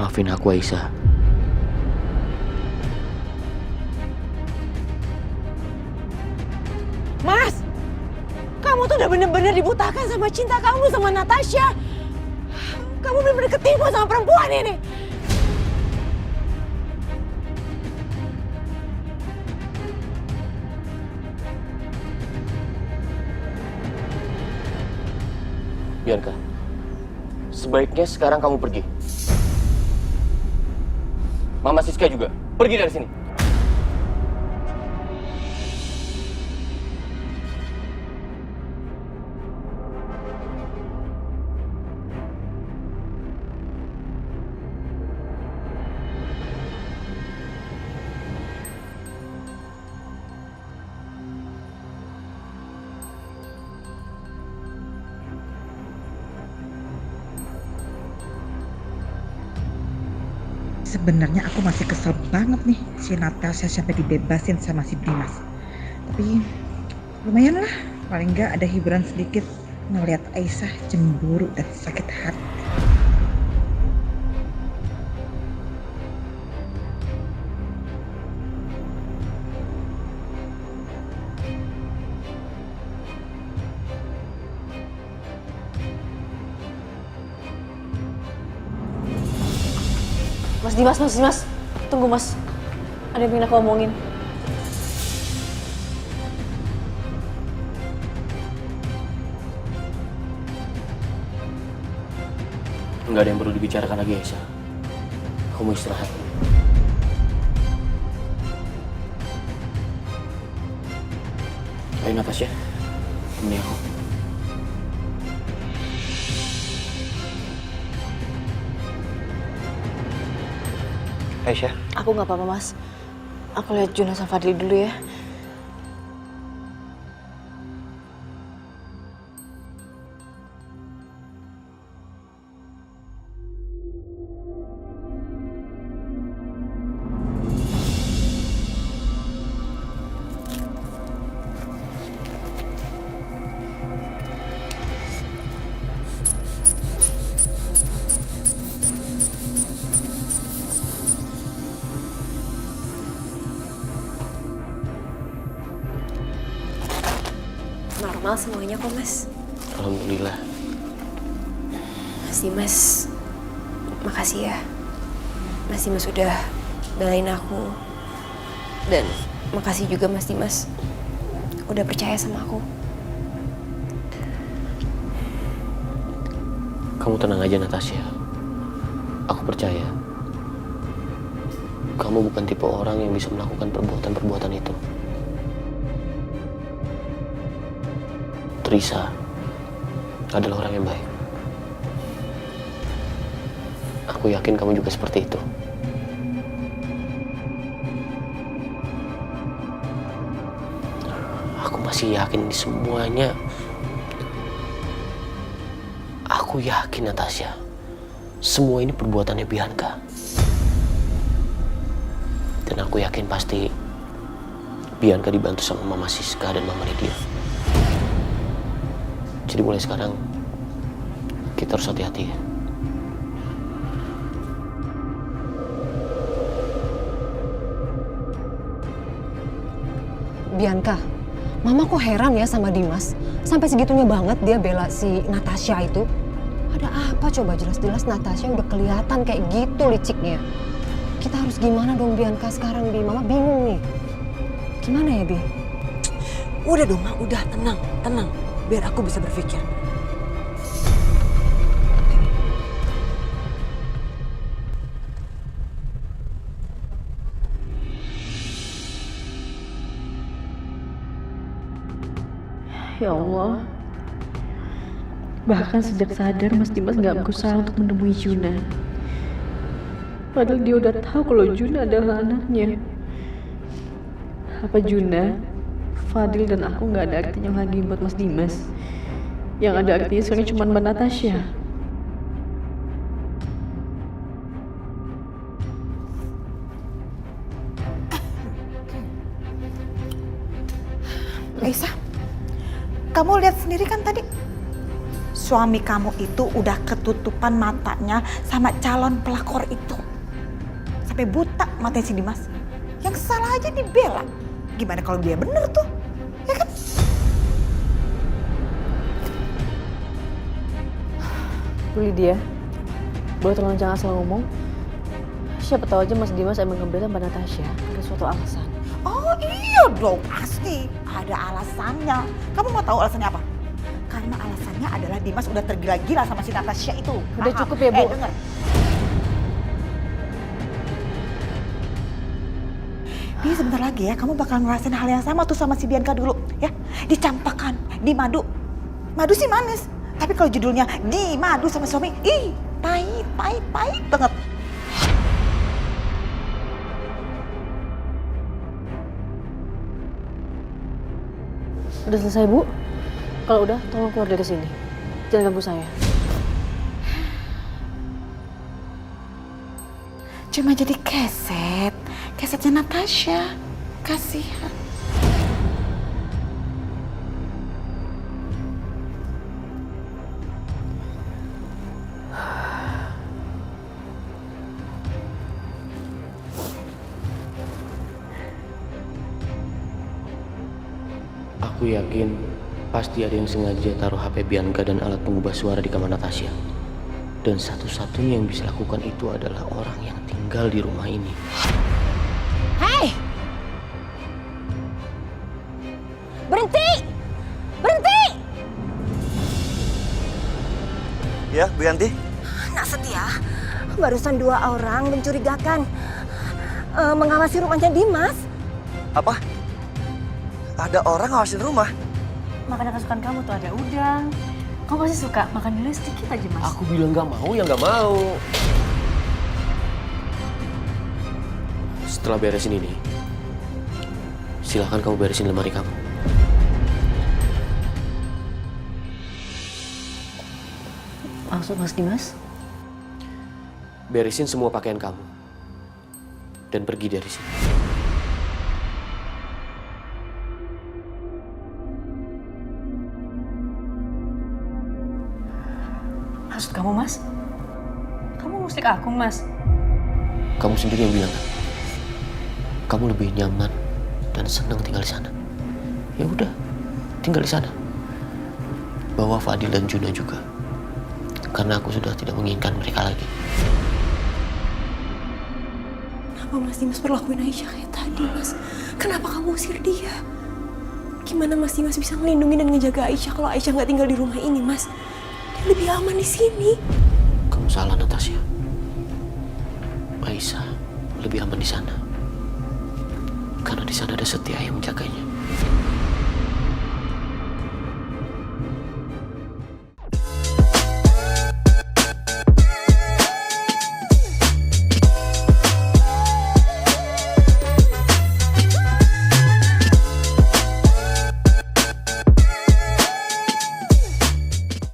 Maafin aku, Aisyah. Mas, kamu tuh udah bener-bener dibutakan sama cinta kamu sama Natasha. Kamu bener-bener ketipu sama perempuan ini. Bianca, sebaiknya sekarang kamu pergi. Mama Siska juga, pergi dari sini. Sebenarnya aku masih kesel banget nih si Natasha sampai dibebasin sama si Dimas. Tapi lumayan lah, paling nggak ada hiburan sedikit ngelihat Aisyah cemburu dan sakit hati. Mas Dimas, tunggu Mas. Ada yang pengen aku omongin. Nggak ada yang perlu dibicarakan lagi, Aisyah. Kamu istirahat. Ayo Natasha, temani aku. Aisyah. Aku nggak apa-apa Mas. Aku lihat Juna sama Fadil dulu ya. Normal semuanya kok Mas. Alhamdulillah. Mas Dimas, makasih ya. Mas Dimas udah belain aku. Dan makasih juga Mas Dimas udah percaya sama aku. Kamu tenang aja Natasha. Aku percaya. Kamu bukan tipe orang yang bisa melakukan perbuatan-perbuatan itu. Risa adalah orang yang baik. Aku yakin kamu juga seperti itu. Aku masih yakin ini semuanya. Aku yakin Natasha, semua ini perbuatannya Bianca. Dan aku yakin pasti Bianca dibantu sama Mama Siska dan Mama Lydia. Jadi mulai sekarang, kita harus hati-hati ya. Bianca, Mama kok heran ya sama Dimas. Sampai segitunya banget dia bela si Natasha itu. Ada apa coba, jelas-jelas Natasha udah kelihatan kayak gitu liciknya. Kita harus gimana dong Bianca sekarang, Bi? Mama bingung nih. Gimana ya, Bi? Udah dong, Ma. Udah tenang. Biar aku bisa berpikir. Ya Allah. Bahkan sejak sadar Mas Dimas gak berusaha untuk menemui Juna. Padahal dia udah tahu kalau Juna adalah anaknya. Apa Juna, Fadil dan aku gak ada artinya lagi buat Mas Dimas? Yang ada artinya sekarang cuma Mbak Natasha. Aisyah, kamu lihat sendiri kan tadi suami kamu itu udah ketutupan matanya sama calon pelakor itu. Sampai buta matanya si Dimas. Yang salah aja dibela. Gimana kalau dia bener tuh? Ya kan? Bu Lydia, boleh tolong jangan asal ngomong? Siapa tahu aja Mas Dimas emang ngebela Mbak Natasha. Ada suatu alasan. Oh iya dong, pasti ada alasannya. Kamu mau tahu alasannya apa? Karena alasannya adalah Dimas udah tergila-gila sama si Natasha itu. Udah Paham? cukup ya, Bu? Denger. Dia sebentar lagi ya, kamu bakal ngerasain hal yang sama tuh sama si Bianca dulu. Ya, dicampakkan, di madu. Madu sih manis. Tapi kalau judulnya di madu sama suami, ih, pahit banget. Udah selesai, Bu? Kalau udah, tolong keluar dari sini. Jangan ganggu saya. Cuma jadi kesetnya Natasha. Kasihan. Aku yakin pasti ada yang sengaja taruh HP Bianca dan alat pengubah suara di kamar Natasha. Dan satu-satunya yang bisa lakukan itu adalah orang yang tinggal di rumah ini. Hei! Berhenti! Berhenti! Ya, Bu Yanti? Nak Setia, barusan 2 orang mencurigakan mengawasi rumahnya Dimas. Apa? Ada orang ngawasin rumah? Makanan kesukaan kamu tuh ada udang. Kamu pasti suka makan dulu sedikit aja, Mas. Aku bilang gak mau ya gak mau. Setelah beresin ini, silahkan kamu beresin lemari kamu. Maksud Mas Dimas? Beresin semua pakaian kamu. Dan pergi dari sini. Maksud kamu, Mas? Kamu musik aku, Mas? Kamu sendiri yang bilang kan? Kamu lebih nyaman dan senang tinggal di sana. Ya udah, tinggal di sana. Bawa Fadil dan Juna juga. Karena aku sudah tidak menginginkan mereka lagi. Kenapa Mas Dimas perlakuin Aisyah kayak tadi, Mas? Kenapa kamu usir dia? Gimana Mas Dimas bisa ngelindungi dan ngejaga Aisyah kalau Aisyah nggak tinggal di rumah ini, Mas? Dia lebih aman di sini. Kamu salah, Natasha. Aisyah lebih aman di sana. Karena di sana ada Setia yang menjaganya.